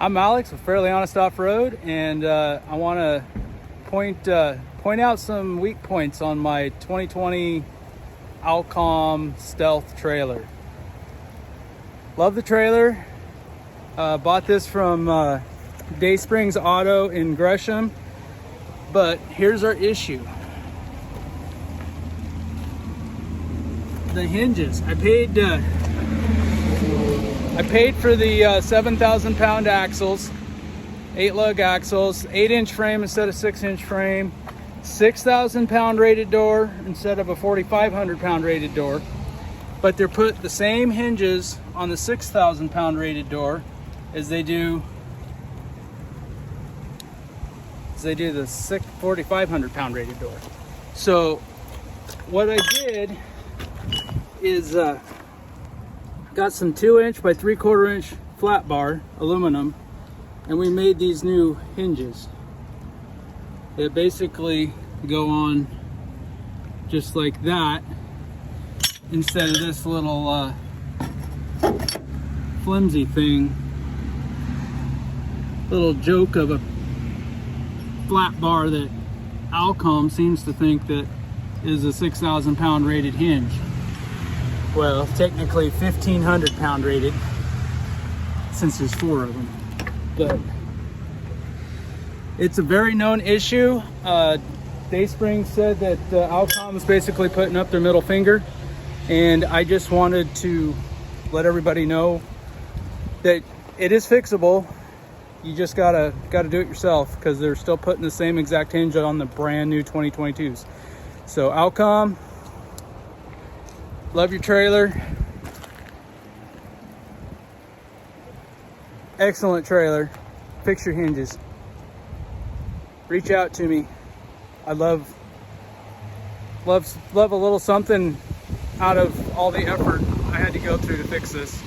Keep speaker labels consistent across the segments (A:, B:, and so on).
A: I'm Alex with Fairly Honest Off-Road, and I want to point out some weak points on my 2020 Alcom Stealth trailer. Love the trailer. Bought this from Dayspring Auto in Gresham, but here's our issue. The hinges. I paid for the 7,000 pound axles, 8-lug axles, 8-inch frame instead of 6-inch frame, 6,000 pound rated door instead of a 4,500 pound rated door. But they're put the same hinges on the 6,000 pound rated door as they do the 4,500 pound rated door. So what I did is got some 2-inch by 3/4 inch flat bar aluminum, and we made these new hinges that basically go on just like that instead of this little flimsy thing, little joke of a flat bar that Alcom seems to think that is a 6,000 pound rated hinge. Well, technically 1,500 pound rated, since there's 4 of them. But it's a very known issue. Dayspring said that Alcom is basically putting up their middle finger, and I just wanted to let everybody know that it is fixable. You just gotta do it yourself, because they're still putting the same exact hinge on the brand new 2022s. So Alcom, love your trailer. Excellent trailer. Fix your hinges. Reach out to me. I love a little something out of all the effort I had to go through to fix this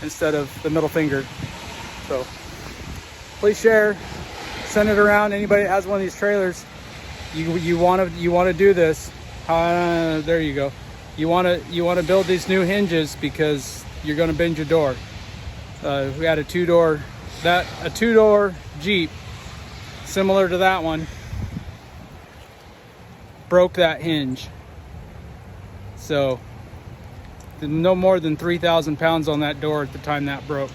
A: instead of the middle finger. So please share, send it around. Anybody that has one of these trailers, you want to do this. There you go. You want to build these new hinges because you're going to bend your door. We had a two-door Jeep similar to that one, broke that hinge. So no more than 3,000 pounds on that door at the time that broke.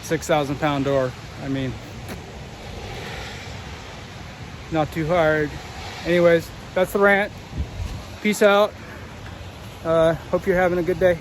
A: 6,000 pound door. I mean, not too hard. Anyways, that's the rant. Peace out. Hope you're having a good day.